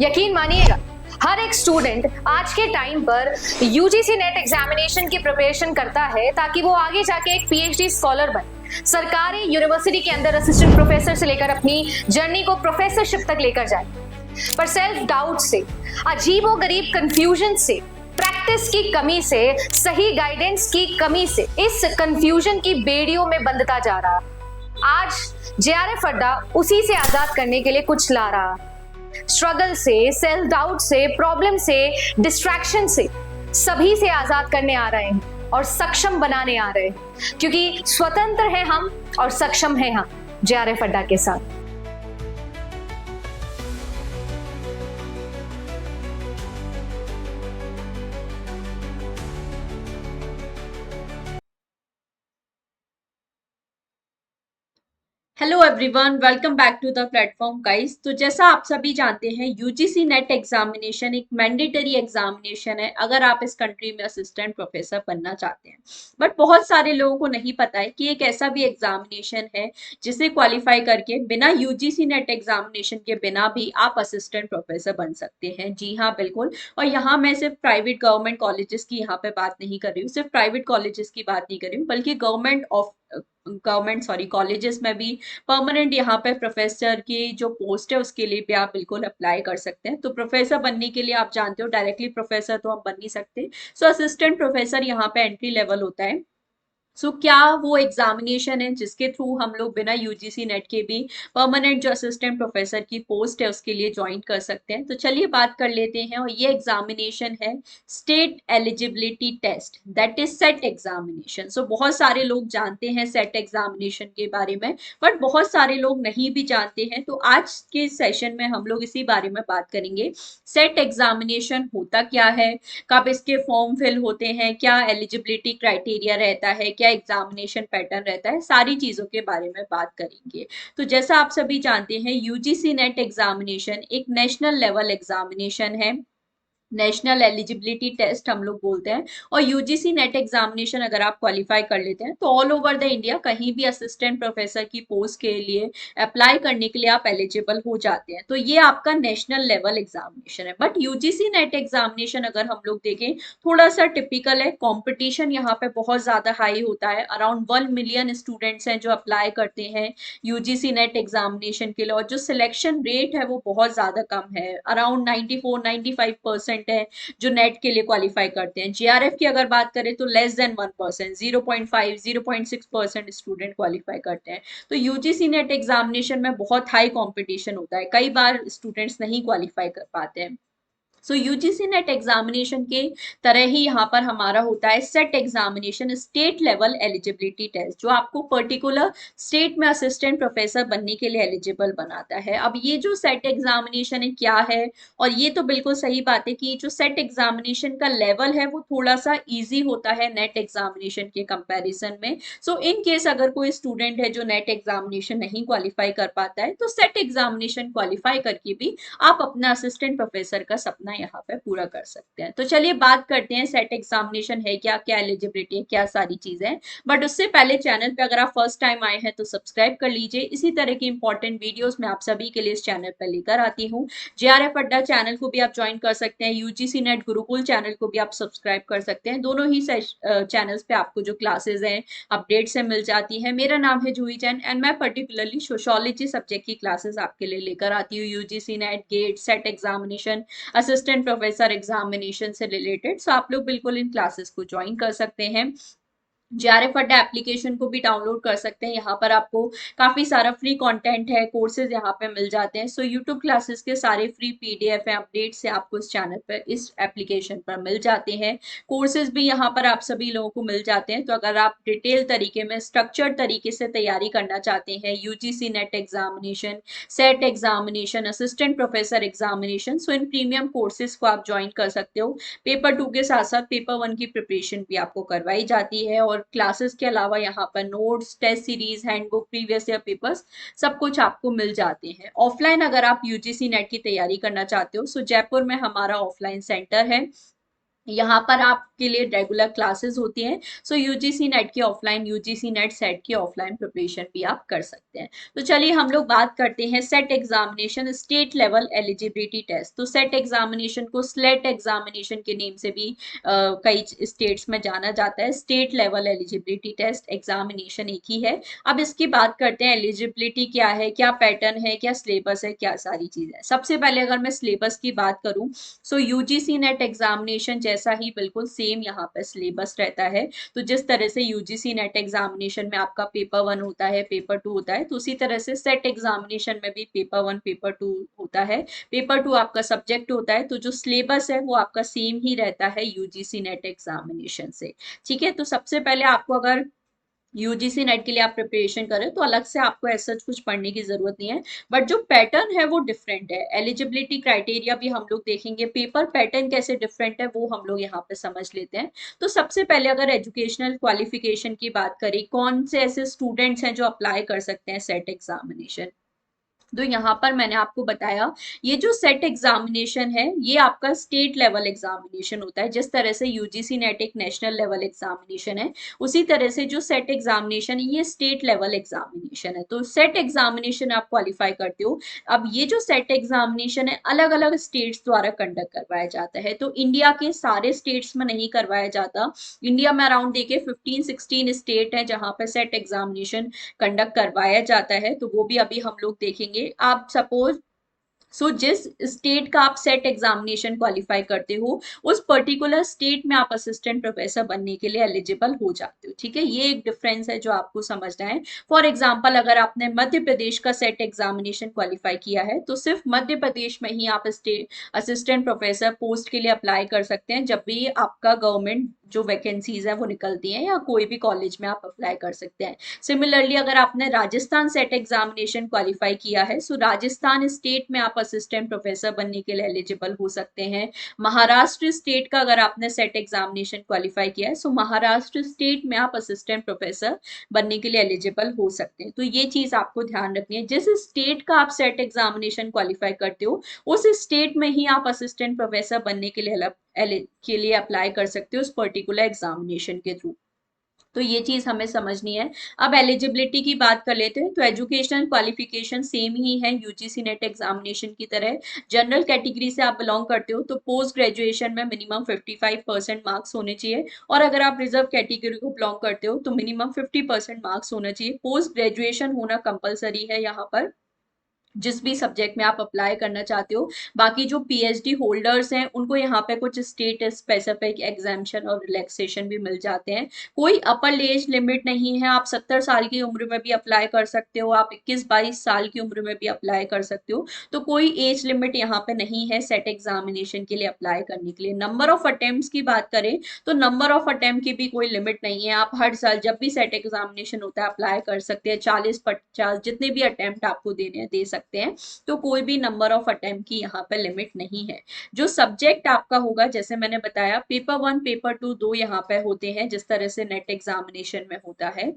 यकीन मानिएगा, हर एक स्टूडेंट आज के टाइम पर यूजीसी नेट एग्जामिनेशन की प्रिपरेशन करता है ताकि वो आगे जाके एक पीएचडी स्कॉलर बने, सरकारी यूनिवर्सिटी के अंदर असिस्टेंट प्रोफेसर से लेकर अपनी जर्नी को प्रोफेसरशिप तक लेकर जाए। पर सेल्फ डाउट से, अजीबोगरीब कंफ्यूजन से, प्रैक्टिस की कमी से, सही गाइडेंस की कमी से इस कंफ्यूजन की बेड़ियों में बंधता जा रहा। आज जेआरएफ अड्डा उसी से आजाद करने के लिए कुछ ला रहा। स्ट्रगल से, सेल्फ डाउट से, प्रॉब्लम से, डिस्ट्रैक्शन से सभी से आजाद करने आ रहे हैं और सक्षम बनाने आ रहे हैं, क्योंकि स्वतंत्र हैं हम और सक्षम हैं हम जेआरएफ अड्डा के साथ। Hello everyone, welcome back to the platform guys. तो जैसा आप सभी जानते हैं, यूजीसी नेट एग्जामिनेशन एक मैंडेटरी एग्जामिनेशन है अगर आप इस कंट्री में असिस्टेंट प्रोफेसर बनना चाहते हैं। बट बहुत सारे लोगों को नहीं पता है कि एक ऐसा भी एग्जामिनेशन है जिसे क्वालिफाई करके बिना यूजीसी नेट एग्जामिनेशन के बिना भी आप असिस्टेंट प्रोफेसर बन सकते हैं। जी हाँ, बिल्कुल। और यहाँ मैं सिर्फ प्राइवेट गवर्नमेंट कॉलेजेस की यहाँ पे बात नहीं कर रही हूँ, सिर्फ प्राइवेट कॉलेजेस की बात नहीं कर रही हूँ, बल्कि गवर्नमेंट कॉलेजेस में भी परमानेंट यहाँ पे प्रोफेसर की जो पोस्ट है उसके लिए भी आप बिल्कुल अप्लाई कर सकते हैं। तो प्रोफेसर बनने के लिए आप जानते हो डायरेक्टली प्रोफेसर तो हम बन नहीं सकते। सो असिस्टेंट प्रोफेसर यहाँ पे एंट्री लेवल होता है। क्या वो एग्जामिनेशन है जिसके थ्रू हम लोग बिना यूजीसी नेट के भी परमानेंट जो असिस्टेंट प्रोफेसर की पोस्ट है उसके लिए ज्वाइन कर सकते हैं। तो चलिए बात कर लेते हैं। और ये एग्जामिनेशन है state eligibility test, that is SET examination. बहुत सारे लोग जानते हैं सेट एग्जामिनेशन के बारे में, बट बहुत सारे लोग नहीं भी जानते हैं। तो आज के सेशन में हम लोग इसी बारे में बात करेंगे। सेट एग्जामिनेशन होता क्या है, कब इसके फॉर्म फिल होते हैं, क्या एलिजिबिलिटी क्राइटेरिया रहता है, क्या एग्जामिनेशन पैटर्न रहता है, सारी चीजों के बारे में बात करेंगे। तो जैसा आप सभी जानते हैं, यूजीसी नेट एग्जामिनेशन एक नेशनल लेवल एग्जामिनेशन है, नेशनल एलिजिबिलिटी टेस्ट हम लोग बोलते हैं। और यूजीसी नेट एग्जामिनेशन अगर आप क्वालिफाई कर लेते हैं तो ऑल ओवर द इंडिया कहीं भी असिस्टेंट प्रोफेसर की पोस्ट के लिए अप्लाई करने के लिए आप एलिजिबल हो जाते हैं। तो ये आपका नेशनल लेवल एग्जामिनेशन है। बट यूजीसी नेट एग्जामिनेशन अगर हम लोग देखें, थोड़ा सा टिपिकल है। कॉम्पिटिशन यहाँ पे बहुत ज्यादा हाई होता है। अराउंड 1 मिलियन स्टूडेंट्स हैं जो अप्लाई करते हैं यूजीसी नेट एग्जामिनेशन के लिए, और जो सिलेक्शन रेट है वो बहुत ज्यादा कम है। अराउंड 94-95% है जो नेट के लिए क्वालिफाई करते हैं। जेआरएफ की अगर बात करें तो लेस देन 1%, 0.5-0.6% स्टूडेंट क्वालिफाई करते हैं। तो यूजीसी नेट एग्जामिनेशन में बहुत हाई कंपटीशन होता है, कई बार स्टूडेंट्स नहीं क्वालिफाई कर पाते हैं। यूजीसी नेट एग्जामिनेशन के तरह ही यहाँ पर हमारा होता है SET examination, state level eligibility test, जो आपको पर्टिकुलर स्टेट में असिस्टेंट प्रोफेसर बनने के लिए एलिजिबल बनाता है। अब ये जो सेट एग्जामिनेशन है क्या है, और ये तो बिल्कुल सही बात है कि जो सेट एग्जामिनेशन का लेवल है वो थोड़ा सा ईजी होता है नेट एग्जामिनेशन के कंपेरिजन में। इन केस अगर कोई स्टूडेंट है जो नेट एग्जामिनेशन नहीं क्वालिफाई कर पाता है, तो सेट एग्जामिनेशन क्वालिफाई करके भी आप अपना असिस्टेंट प्रोफेसर का सपना यहाँ पे पूरा कर सकते हैं। तो चलिए बात करते हैं सेट एग्जामिनेशन है क्या, क्या एलिजिबिलिटी है, क्या सारी चीजें। बट उससे पहले चैनल पे अगर आप फर्स्ट टाइम आए हैं तो सब्सक्राइब कर लीजिए। इसी तरह की इंपॉर्टेंट वीडियोस मैं आप सभी के लिए इस चैनल पर लेकर आती हूँ। जेआरएफ अड्डा चैनल को भी आप ज्वाइन कर सकते हैं, यूजीसी नेट गुरुकुल चैनल को भी आप सब्सक्राइब कर सकते हैं। दोनों ही चैनल्स पे आपको जो क्लासेस हैं अपडेट से मिल जाती है। मेरा नाम है जूही जैन एंड मैं पर्टिकुलरली सोशियोलॉजी सब्जेक्ट की क्लासेस आपके लिए लेकर आती हूँ। UGC NET, GATE, SET examination, assistant professor examination से रिलेटेड। आप लोग बिल्कुल इन क्लासेस को ज्वाइन कर सकते हैं। जेआरएफ अड्डा एप्लीकेशन को भी डाउनलोड कर सकते हैं। यहाँ पर आपको काफी सारा फ्री कंटेंट है, कोर्सेज यहाँ पे मिल जाते हैं। यूट्यूब क्लासेस के सारे फ्री पीडीएफ है, अपडेट से आपको इस चैनल पर, इस एप्लीकेशन पर मिल जाते हैं। कोर्सेज भी यहाँ पर आप सभी लोगों को मिल जाते हैं। तो अगर आप डिटेल तरीके में, स्ट्रक्चर्ड तरीके से तैयारी करना चाहते हैं UGC NET examination, SET examination, assistant professor examination, इन प्रीमियम कोर्सेज को आप ज्वाइन कर सकते हो। पेपर 2 के साथ साथ पेपर 1 की प्रिपरेशन भी आपको करवाई जाती है। और क्लासेस के अलावा यहाँ पर notes, test series, handbook, previous year papers, सब कुछ आपको मिल जाते हैं। ऑफलाइन अगर आप यूजीसी नेट की तैयारी करना चाहते हो, जयपुर में हमारा ऑफलाइन सेंटर है। यहाँ पर आपके लिए रेगुलर क्लासेस होती हैं। सो यूजीसी नेट की ऑफलाइन, यूजीसी नेट सेट की ऑफलाइन प्रिपरेशन भी आप कर सकते हैं। तो चलिए हम लोग बात करते हैं SET examination state level eligibility test. तो सेट एग्जामिनेशन को स्लेट एग्जामिनेशन के नेम से भी कई स्टेट्स में जाना जाता है। State level eligibility test examination एक ही है। अब इसकी बात करते हैं, एलिजिबिलिटी क्या है, क्या पैटर्न है, क्या सिलेबस है, क्या सारी चीज है। सबसे पहले अगर मैं सिलेबस की बात करूं, सो यूजीसी नेट एग्जामिनेशन जैसा ही बिल्कुल सेम यहाँ पे सिलेबस रहता है। तो जिस तरह से यूजीसी नेट एग्जामिनेशन में आपका पेपर 1 होता है, पेपर 2 होता है, तो उसी तरह से सेट एग्जामिनेशन में भी पेपर 1 पेपर 2 होता है। पेपर 2 आपका सब्जेक्ट होता है। तो जो सिलेबस है वो आपका सेम ही रहता है यूजीसी नेट एग्जामिनेशन से। ठीक है, तो सबसे पहले आपको अगर यूजीसी नेट के लिए आप प्रिपरेशन करें तो अलग से आपको ऐसा कुछ पढ़ने की जरूरत नहीं है। बट जो पैटर्न है वो डिफरेंट है। एलिजिबिलिटी क्राइटेरिया भी हम लोग देखेंगे, पेपर पैटर्न कैसे डिफरेंट है वो हम लोग यहाँ पे समझ लेते हैं। तो सबसे पहले अगर एजुकेशनल क्वालिफिकेशन की बात करें, कौन से ऐसे स्टूडेंट्स हैं जो अप्लाई कर सकते हैं सेट एग्जामिनेशन, तो यहाँ पर मैंने आपको बताया, ये जो सेट एग्जामिनेशन है ये आपका स्टेट लेवल एग्जामिनेशन होता है। जिस तरह से यूजीसी नेट एक नेशनल लेवल एग्जामिनेशन है, उसी तरह से जो सेट एग्जामिनेशन है ये स्टेट लेवल एग्जामिनेशन है। तो सेट एग्जामिनेशन आप क्वालिफाई करते हो। अब ये जो सेट एग्जामिनेशन है अलग अलग स्टेट्स द्वारा कंडक्ट करवाया जाता है। तो इंडिया के सारे स्टेट्स में नहीं करवाया जाता। इंडिया में अराउंड देखिए 15-16 स्टेट है जहां पर सेट एग्जामिनेशन कंडक्ट करवाया जाता है। तो वो भी अभी हम लोग देखेंगे। आप सपोज जिस स्टेट का आप सेट एग्जामिनेशन क्वालिफाई करते हो, उस पर्टिकुलर स्टेट में आप असिस्टेंट प्रोफेसर बनने के लिए एलिजिबल हो जाते हो। ठीक है, ये एक डिफरेंस है जो आपको समझना है। फॉर एग्जाम्पल, अगर आपने मध्य प्रदेश का सेट एग्जामिनेशन क्वालिफाई किया है तो सिर्फ मध्य प्रदेश में ही आप स्टेट असिस्टेंट प्रोफेसर पोस्ट के लिए अप्लाई कर सकते हैं जब भी आपका गवर्नमेंट जो वैकेंसीज है वो निकलती हैं, या कोई भी कॉलेज में आप अप्लाई कर सकते हैं। सिमिलरली अगर आपने राजस्थान सेट एग्जामिनेशन क्वालिफाई किया है, सो राजस्थान स्टेट में आप असिस्टेंट प्रोफेसर बनने के लिए एलिजिबल हो सकते हैं। महाराष्ट्र स्टेट का अगर आपने सेट एग्जामिनेशन क्वालिफाई किया है, सो महाराष्ट्र स्टेट में आप असिस्टेंट प्रोफेसर बनने के लिए एलिजिबल हो सकते हैं। तो ये चीज आपको ध्यान रखनी है, जिस स्टेट का आप सेट एग्जामिनेशन क्वालिफाई करते हो उस स्टेट में ही आप असिस्टेंट प्रोफेसर बनने के लिए अप्लाई कर सकते हो उस पर्टिकुलर एग्जामिनेशन के थ्रू। तो ये चीज हमें समझनी है। अब एलिजिबिलिटी की बात कर लेते हैं। तो एजुकेशनल क्वालिफिकेशन सेम ही है यूजीसी नेट एग्जामिनेशन की तरह। जनरल कैटेगरी से आप बिलोंग करते हो तो पोस्ट ग्रेजुएशन में मिनिमम 55% मार्क्स होने चाहिए, और अगर आप रिजर्व कैटेगरी को बिलोंग करते हो तो मिनिमम 50% मार्क्स होना चाहिए। पोस्ट ग्रेजुएशन होना कंपलसरी है यहाँ पर जिस भी सब्जेक्ट में आप अप्लाई करना चाहते हो। बाकी जो पीएचडी होल्डर्स हैं उनको यहाँ पे कुछ स्टेट स्पेसिफिक एग्जामेशन और रिलैक्सेशन भी मिल जाते हैं। कोई अपर एज लिमिट नहीं है, आप 70 साल की उम्र में भी अप्लाई कर सकते हो, आप 21-22 साल की उम्र में भी अप्लाई कर सकते हो। तो कोई एज लिमिट यहाँ पे नहीं है सेट एग्जामिनेशन के लिए अप्लाई करने के लिए। नंबर ऑफ अटेम्प्ट की बात करें तो नंबर ऑफ अटेम्प्ट की भी कोई लिमिट नहीं है। आप हर साल जब भी सेट एग्जामिनेशन होता है अप्लाई कर सकते हैं। 40-50 जितने भी अटेम्प्ट आपको देने हैं दे सकते हैं। तो कोई भी नंबर ऑफ अटेम्प्ट की यहाँ पे लिमिट नहीं है। जो सब्जेक्ट आपका होगा, जैसे मैंने बताया, पेपर 1 पेपर 2 दो यहाँ पे होते हैं जिस तरह से नेट एग्जामिनेशन में होता है।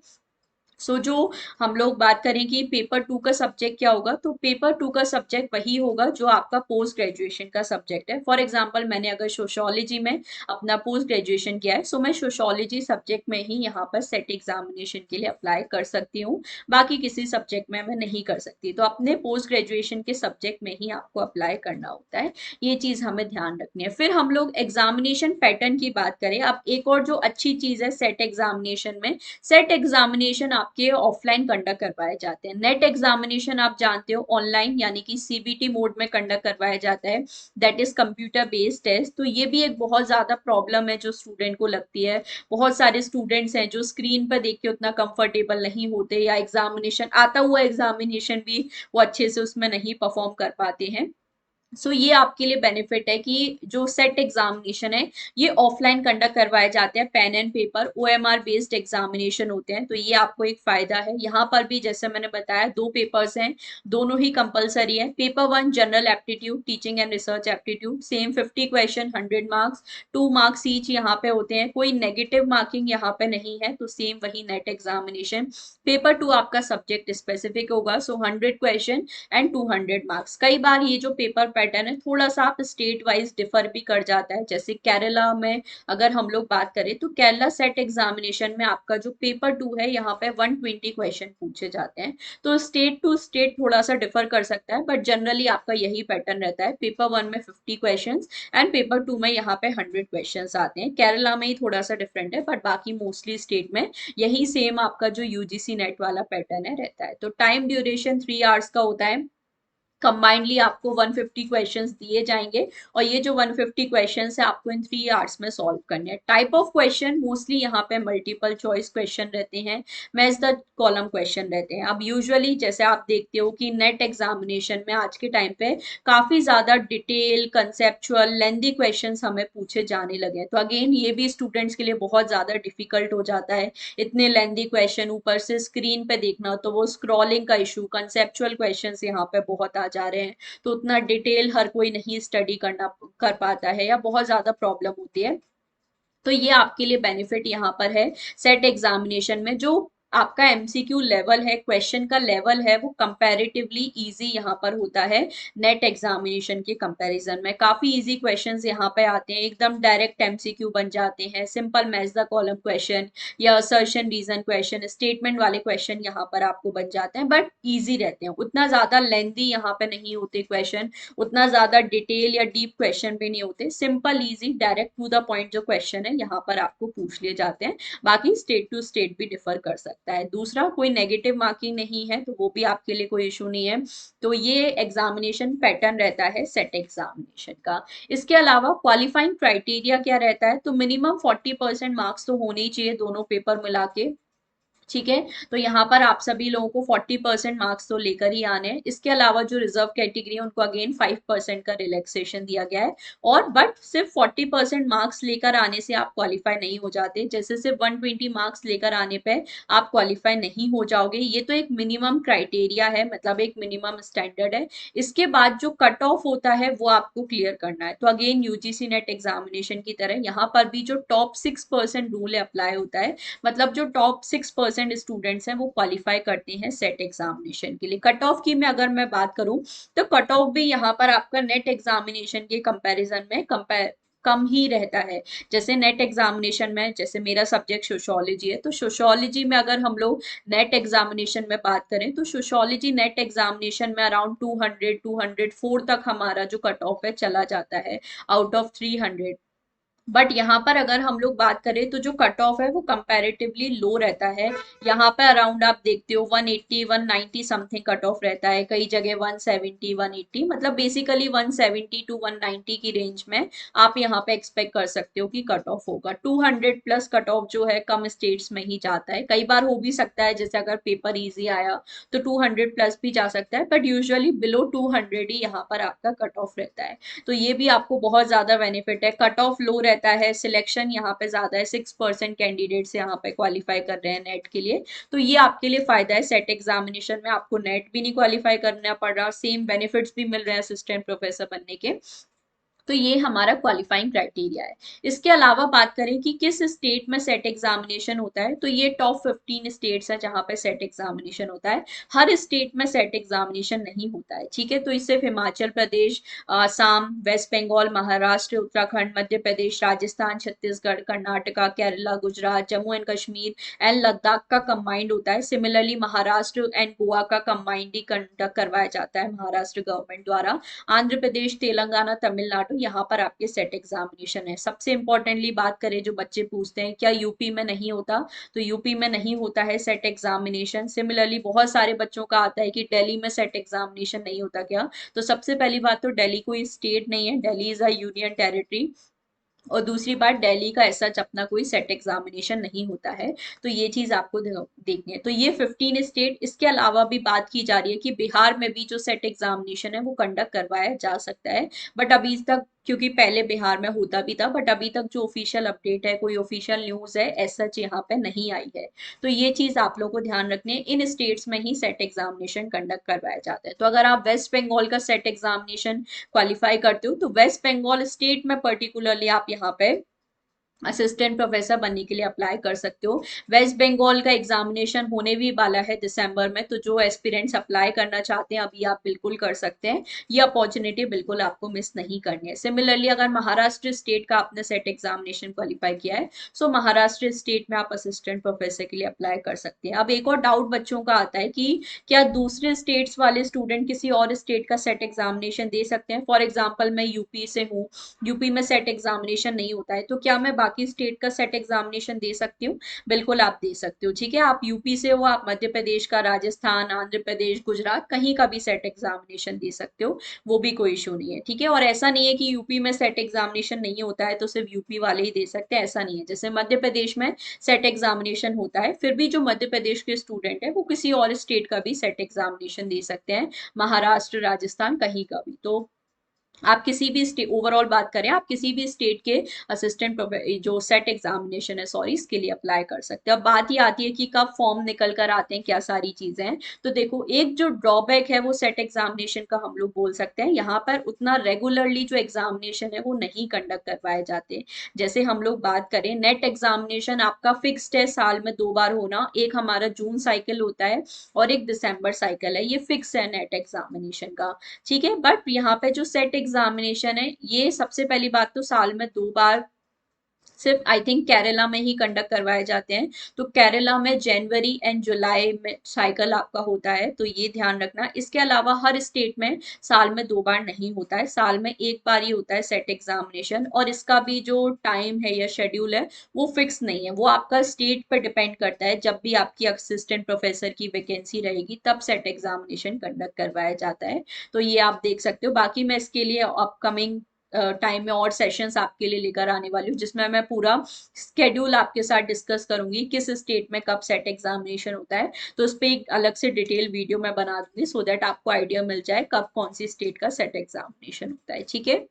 जो हम लोग बात करें कि पेपर 2 का सब्जेक्ट क्या होगा, तो पेपर 2 का सब्जेक्ट वही होगा जो आपका पोस्ट ग्रेजुएशन का सब्जेक्ट है। फॉर एग्जांपल, मैंने अगर सोशियोलॉजी में अपना पोस्ट ग्रेजुएशन किया है, सो मैं सोशियोलॉजी सब्जेक्ट में ही यहाँ पर सेट एग्जामिनेशन के लिए अप्लाई कर सकती हूँ। बाकी किसी सब्जेक्ट में मैं नहीं कर सकती। तो अपने पोस्ट ग्रेजुएशन के सब्जेक्ट में ही आपको अप्लाई करना होता है। ये चीज हमें ध्यान रखनी है। फिर हम लोग एग्जामिनेशन पैटर्न की बात करें। अब एक और जो अच्छी चीज है सेट एग्जामिनेशन में, सेट एग्जामिनेशन आपके ऑफलाइन कंडक्ट करवाए जाते हैं। नेट एग्जामिनेशन आप जानते हो ऑनलाइन यानी कि सीबीटी मोड में कंडक्ट करवाया जाता है, that is computer based test. तो ये भी एक बहुत ज्यादा प्रॉब्लम है जो स्टूडेंट को लगती है। बहुत सारे स्टूडेंट्स हैं जो स्क्रीन पर देख के उतना कंफर्टेबल नहीं होते, या एग्जामिनेशन आता हुआ एग्जामिनेशन भी वो अच्छे से उसमें नहीं परफॉर्म कर पाते हैं। ये आपके लिए बेनिफिट है कि जो सेट एग्जामिनेशन है ये ऑफलाइन कंडक्ट करवाए जाते हैं। Pen and paper OMR based examination होते हैं। तो ये आपको एक फायदा है। यहाँ पर भी जैसे मैंने बताया 2 पेपर्स हैं, दोनों ही कंपलसरी है। Paper 1 general aptitude, teaching and research aptitude, same 50 question, 100 marks, 2 marks each यहाँ पे होते हैं। कोई नेगेटिव मार्किंग यहाँ पे नहीं है। तो सेम वही नेट एग्जामिनेशन। पेपर 2 आपका सब्जेक्ट स्पेसिफिक होगा, 100 क्वेश्चन एंड 200 मार्क्स। कई बार ये जो पेपर पैटर्न है थोड़ा सा आप स्टेट वाइज डिफर भी कर जाता है। जैसे केरला में अगर हम लोग बात करें तो केरला सेट एग्जामिनेशन में आपका जो पेपर 2 है यहाँ पे 120 क्वेश्चन पूछे जाते हैं। तो स्टेट टू स्टेट थोड़ा सा डिफर कर सकता है, बट जनरली आपका यही पैटर्न रहता है। पेपर 1 में 50 क्वेश्चन एंड पेपर 2 में यहाँ पे 100 क्वेश्चन आते हैं। केरला में ही थोड़ा सा डिफरेंट है, बट बाकी मोस्टली स्टेट में यही सेम आपका जो यूजीसी नेट वाला पैटर्न है रहता है। तो टाइम ड्यूरेशन 3 आवर्स का होता है। कंबाइंडली आपको 150 क्वेश्चंस दिए जाएंगे और ये जो 150 क्वेश्चंस है आपको इन 3 आवर्स में सॉल्व करने हैं। टाइप ऑफ क्वेश्चन मोस्टली यहाँ पे मल्टीपल चॉइस क्वेश्चन रहते हैं, मैच द कॉलम क्वेश्चन रहते हैं। अब यूजुअली जैसे आप देखते हो कि नेट एग्जामिनेशन में आज के टाइम पे काफी ज्यादा डिटेल कंसेप्चुअल लेंदी क्वेश्चन हमें पूछे जाने लगे हैं। तो अगेन ये भी स्टूडेंट्स के लिए बहुत ज्यादा डिफिकल्ट हो जाता है, इतने लेंदी क्वेश्चन ऊपर से स्क्रीन पे देखना, तो वो स्क्रॉलिंग का इशू, कंसेप्चुअल क्वेश्चंस यहाँ पे बहुत आ जा रहे हैं। तो उतना डिटेल हर कोई नहीं स्टडी करना कर पाता है या बहुत ज्यादा प्रॉब्लम होती है। तो ये आपके लिए बेनिफिट यहाँ पर है सेट एग्जामिनेशन में। जो आपका एमसीक्यू लेवल है, क्वेश्चन का लेवल है, वो कंपैरेटिवली इजी यहाँ पर होता है नेट एग्जामिनेशन के कंपैरिजन में। काफी इजी क्वेश्चंस यहाँ पे आते हैं, एकदम डायरेक्ट एमसीक्यू बन जाते हैं, simple match the column question या असर्शन रीजन क्वेश्चन, स्टेटमेंट वाले क्वेश्चन यहाँ पर आपको बन जाते हैं, बट ईजी रहते हैं। उतना ज्यादा लेंथी यहाँ पे नहीं होते क्वेश्चन, उतना ज्यादा डिटेल या डीप क्वेश्चन भी नहीं होते, simple easy direct to the point जो क्वेश्चन है यहाँ पर आपको पूछ लिए जाते हैं। बाकी स्टेट टू स्टेट भी डिफर कर सकता है। दूसरा, कोई नेगेटिव मार्किंग नहीं है, तो वो भी आपके लिए कोई इशू नहीं है। तो ये एग्जामिनेशन पैटर्न रहता है सेट एग्जामिनेशन का। इसके अलावा क्वालिफाइंग क्राइटेरिया क्या रहता है, तो मिनिमम 40% मार्क्स तो होने ही चाहिए दोनों पेपर मिला के, ठीक है। तो यहाँ पर आप सभी लोगों को 40% मार्क्स तो लेकर ही आने हैं। इसके अलावा जो रिजर्व कैटेगरी है उनको अगेन 5% का रिलैक्सेशन दिया गया है। और बट सिर्फ 40% मार्क्स लेकर आने से आप क्वालिफाई नहीं हो जाते, जैसे सिर्फ 120 मार्क्स लेकर आने पे आप क्वालिफाई नहीं हो जाओगे। ये तो एक मिनिमम क्राइटेरिया है, मतलब एक मिनिमम स्टैंडर्ड है। इसके बाद जो कट ऑफ होता है वो आपको क्लियर करना है। तो अगेन यूजीसी नेट एग्जामिनेशन की तरह यहाँ पर भी जो टॉप 6% रूल अप्लाई होता है, मतलब जो टॉप 6% स्टूडेंट्स हैं वो क्वालिफाई करते हैं सेट एग्जामिनेशन के लिए। कट ऑफ की मैं अगर मैं बात करूं तो कट ऑफ भी यहाँ पर आपका नेट एग्जामिनेशन के कंपैरिजन में कम ही रहता है। जैसे नेट एग्जामिनेशन में, जैसे मेरा सब्जेक्ट सोशियोलॉजी है, तो सोशियोलॉजी में अगर हम लोग नेट एग्जामिनेशन में बात करें तो सोशियोलॉजी नेट एग्जामिनेशन में अराउंड 200 204 तक हमारा जो कट ऑफ है चला जाता है आउट ऑफ 300। बट यहाँ पर अगर हम लोग बात करें तो जो कट ऑफ है वो कंपैरेटिवली लो रहता है। यहाँ पे अराउंड आप देखते हो 180 190 समथिंग कट ऑफ रहता है, कई जगह 170 180, मतलब बेसिकली 170 टू 190 की रेंज में आप यहाँ पे एक्सपेक्ट कर सकते हो कि कट ऑफ होगा। 200 प्लस कट ऑफ जो है कम स्टेट्स में ही जाता है, कई बार हो भी सकता है जैसे अगर पेपर इजी आया तो 200 प्लस भी जा सकता है, बट यूजुअली बिलो 200 ही यहाँ पर आपका कट ऑफ रहता है। तो ये भी आपको बहुत ज्यादा बेनिफिट है। कट ऑफ लो रहता है, सिलेक्शन यहाँ पे ज्यादा है, 6% कैंडिडेट्स यहाँ पे क्वालिफाई कर रहे हैं नेट के लिए। तो ये आपके लिए फायदा है, सेट एग्जामिनेशन में आपको नेट भी नहीं क्वालिफाई करना पड़ रहा, सेम बेनिफिट्स भी मिल रहे हैं असिस्टेंट प्रोफेसर बनने के। तो ये हमारा क्वालिफाइंग क्राइटेरिया है। इसके अलावा बात करें कि किस स्टेट में सेट एग्जामिनेशन होता है, तो ये टॉप 15 स्टेट्स हैं जहां पे सेट एग्जामिनेशन होता है। हर स्टेट में सेट एग्जामिनेशन नहीं होता है, ठीक है। तो इससे Himachal Pradesh, Assam, West Bengal, Maharashtra, Uttarakhand, Madhya Pradesh, Rajasthan, Chhattisgarh, Karnataka, Kerala, Gujarat, Jammu and Kashmir and Ladakh का कंबाइंड होता है। सिमिलरली महाराष्ट्र एंड गोवा का कंबाइंड ही कंडक्ट करवाया जाता है महाराष्ट्र गवर्नमेंट द्वारा। आंध्र प्रदेश, तेलंगाना, तमिलनाडु, यहाँ पर आपके सेट एग्जामिनेशन है। सबसे इंपॉर्टेंटली बात करें, जो बच्चे पूछते हैं क्या यूपी में नहीं होता, तो यूपी में नहीं होता है सेट एग्जामिनेशन। सिमिलरली बहुत सारे बच्चों का आता है कि दिल्ली में सेट एग्जामिनेशन नहीं होता क्या, तो सबसे पहली बात तो दिल्ली कोई स्टेट नहीं है, Delhi is a union territory. और दूसरी बात, दिल्ली का ऐसा अपना कोई सेट एग्जामिनेशन नहीं होता है। तो ये चीज आपको देखनी है। तो ये 15 स्टेट। इसके अलावा भी बात की जा रही है कि बिहार में भी जो सेट एग्जामिनेशन है वो कंडक्ट करवाया जा सकता है, बट अभी तक, क्योंकि पहले बिहार में होता भी था, बट अभी तक जो ऑफिशियल अपडेट है, कोई ऑफिशियल न्यूज है ऐसा यहाँ पे नहीं आई है। तो ये चीज आप लोग को ध्यान रखनी है, इन स्टेट्स में ही सेट एग्जामिनेशन कंडक्ट करवाया जाता है। तो अगर आप वेस्ट बंगाल का सेट एग्जामिनेशन क्वालिफाई करते हो तो वेस्ट बंगाल स्टेट में पर्टिकुलरली आप यहाँ पे असिस्टेंट प्रोफेसर बनने के लिए अप्लाई कर सकते हो। वेस्ट बंगाल का एग्जामिनेशन होने भी वाला है दिसंबर में, तो जो एस्पिरेंट्स अप्लाई करना चाहते हैं अभी आप बिल्कुल कर सकते हैं, ये अपॉर्चुनिटी बिल्कुल आपको मिस नहीं करनी है। सिमिलरली अगर महाराष्ट्र स्टेट का आपने सेट एग्जामिनेशन क्वालिफाई किया है, सो महाराष्ट्र स्टेट में आप असिस्टेंट प्रोफेसर के लिए अप्लाई कर सकते हैं। अब एक और डाउट बच्चों का आता है कि क्या दूसरे स्टेट्स वाले स्टूडेंट किसी और स्टेट का सेट एग्जामिनेशन दे सकते हैं? फॉर एग्जाम्पल मैं यूपी से हूँ, यूपी में सेट एग्जामिनेशन नहीं होता है, तो क्या मैं बाकी स्टेट का सेट एग्जामिनेशन दे सकती हूँ? बिल्कुल आप दे सकते हो। ठीक है, आप यूपी से हो, आप मध्य प्रदेश का, राजस्थान, आंध्र प्रदेश, गुजरात, कहीं का भी सेट एग्जामिनेशन दे सकते हो, वो भी कोई इशू नहीं है। ठीक है, और ऐसा नहीं है कि यूपी में सेट एग्जामिनेशन नहीं होता है तो सिर्फ यूपी वाले ही दे सकते हैं, ऐसा नहीं है। जैसे मध्य प्रदेश में सेट एग्जामिनेशन होता है, फिर भी जो मध्य प्रदेश के स्टूडेंट है वो किसी और स्टेट का भी सेट एग्जामिनेशन दे सकते हैं, महाराष्ट्र, राजस्थान, कहीं का भी। तो आप किसी भी स्टेट, ओवरऑल बात करें, आप किसी भी स्टेट के असिस्टेंट जो सेट एग्जामिनेशन है, सॉरी, इसके लिए अप्लाई कर सकते हैं। अब बात ये आती है कि कब फॉर्म निकल कर आते हैं, क्या सारी चीजें हैं। तो देखो, एक जो ड्रॉबैक है वो सेट एग्जामिनेशन का हम लोग बोल सकते हैं, यहाँ पर उतना रेगुलरली जो एग्जामिनेशन है वो नहीं कंडक्ट करवाए जाते। जैसे हम लोग बात करें, नेट एग्जामिनेशन आपका फिक्स्ड है, साल में 2 बार होना, एक हमारा जून साइकिल होता है और एक दिसंबर साइकिल है, ये फिक्स है नेट एग्जामिनेशन का। ठीक है, बट यहाँ पे जो सेट एग्जामिनेशन है, ये सबसे पहली बात तो साल में 2 बार सिर्फ आई थिंक केरला में ही कंडक्ट करवाए जाते हैं। तो केरला में जनवरी एंड जुलाई में साइकिल आपका होता है, तो ये ध्यान रखना। इसके अलावा हर स्टेट में साल में 2 बार नहीं होता है, साल में 1 बार ही होता है सेट एग्जामिनेशन, और इसका भी जो टाइम है या शेड्यूल है वो फिक्स नहीं है, वो आपका स्टेट पर डिपेंड करता है। जब भी आपकी असिस्टेंट प्रोफेसर की वैकेंसी रहेगी तब सेट एग्जामिनेशन कंडक्ट करवाया जाता है, तो ये आप देख सकते हो। बाकी मैं इसके लिए अपकमिंग टाइम में और सेशंस आपके लिए लेकर आने वाली हूँ, जिसमें मैं पूरा स्केड्यूल आपके साथ डिस्कस करूंगी, किस स्टेट में कब सेट एग्जामिनेशन होता है। तो उस पर एक अलग से डिटेल वीडियो मैं बना दूंगी, सो दैट आपको आइडिया मिल जाए कब कौन सी स्टेट का सेट एग्जामिनेशन होता है। ठीक है,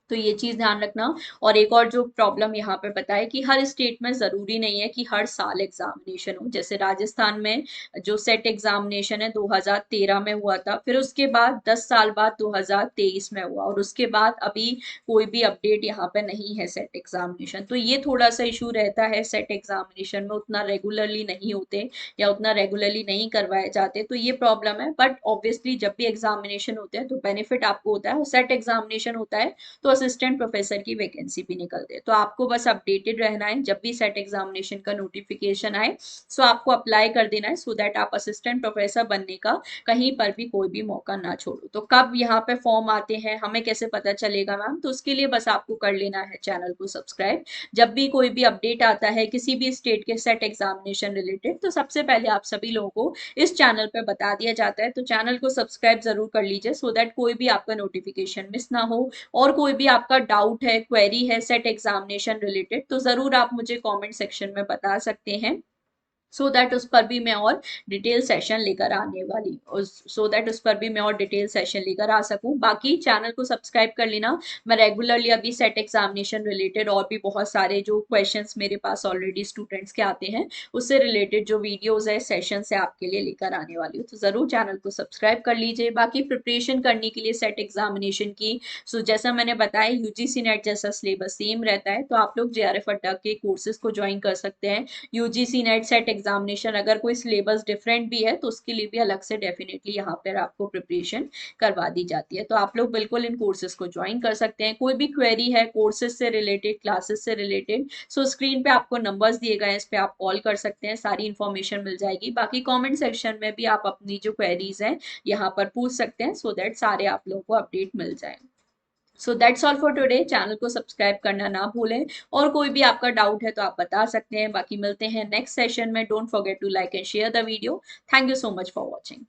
तो ये चीज ध्यान रखना। और एक और जो प्रॉब्लम यहाँ पे बताए कि हर स्टेट में जरूरी नहीं है कि हर साल एग्जामिनेशन हो। जैसे राजस्थान में जो सेट एग्जामिनेशन है 2013 में हुआ था, फिर उसके बाद 10 साल बाद 2023 में हुआ, और उसके बाद अभी कोई भी अपडेट यहाँ पे नहीं है सेट एग्जामिनेशन। तो ये थोड़ा सा इशू रहता है, सेट एग्जामिनेशन में उतना रेगुलरली नहीं होते या उतना रेगुलरली नहीं करवाए जाते, तो ये प्रॉब्लम है। बट ऑब्वियसली जब भी एग्जामिनेशन होते हैं तो बेनिफिट आपको होता है, और सेट एग्जामिनेशन होता है तो असिस्टेंट प्रोफेसर की वैकेंसी भी निकलती है। तो आपको बस अपडेटेड रहना है, जब भी सेट एग्जामिनेशन का नोटिफिकेशन आए सो आपको अप्लाई कर देना है, सो दैट आप असिस्टेंट प्रोफेसर बनने का कहीं पर भी कोई भी मौका ना छोड़ो। तो कब यहाँ पे फॉर्म आते हैं हमें कैसे पता चलेगा मैम? तो उसके लिए बस आपको कर लेना है चैनल को सब्सक्राइब। जब भी कोई भी अपडेट आता है किसी भी स्टेट के सेट एग्जामिनेशन रिलेटेड, तो सबसे पहले आप सभी लोगों को इस चैनल पर बता दिया जाता है। तो चैनल को सब्सक्राइब जरूर कर लीजिए, सो दैट कोई भी आपका नोटिफिकेशन मिस ना हो। और कोई भी आपका डाउट है, क्वेरी है सेट एग्जामिनेशन रिलेटेड, तो जरूर आप मुझे कमेंट सेक्शन में बता सकते हैं, सो दैट उस पर भी मैं और डिटेल सेशन लेकर आने वाली, सो दैट उस पर भी मैं और डिटेल सेशन लेकर आ सकूं। बाकी चैनल को सब्सक्राइब कर लेना, मैं रेगुलरली अभी सेट एग्जामिनेशन रिलेटेड और भी बहुत सारे जो क्वेश्चंस मेरे पास ऑलरेडी स्टूडेंट्स के आते हैं उससे रिलेटेड जो वीडियोस है, सेशन है, आपके लिए लेकर आने वाली हूँ। तो जरूर चैनल को सब्सक्राइब कर लीजिए। बाकी प्रिपरेशन करने के लिए सेट एग्जामिनेशन की, सो जैसा मैंने बताया यूजीसी नेट जैसा सिलेबस सेम रहता है, तो आप लोग जेआरएफ अड्डा के कोर्सेज को ज्वाइन कर सकते हैं। यूजीसी नेट सेट एग्जामिनेशन अगर कोई सिलेबस डिफरेंट भी है तो उसके लिए भी अलग से डेफिनेटली यहाँ पर आपको प्रिपरेशन करवा दी जाती है, तो आप लोग बिल्कुल इन कोर्सेज को ज्वाइन कर सकते हैं। कोई भी क्वेरी है कोर्सेज से रिलेटेड, क्लासेस से रिलेटेड, सो स्क्रीन पे आपको नंबर्स दिए गए हैं, इस पे आप कॉल कर सकते हैं, सारी इन्फॉर्मेशन मिल जाएगी। बाकी कमेंट सेक्शन में भी आप अपनी जो क्वेरीज हैं यहाँ पर पूछ सकते हैं, सो दैट सारे आप लोगों को अपडेट मिल जाए। So that's all for today, channel को सब्सक्राइब करना ना भूलें, और कोई भी आपका डाउट है तो आप बता सकते हैं। बाकी मिलते हैं नेक्स्ट सेशन में। Don't forget to like and share the video. Thank you so much for watching.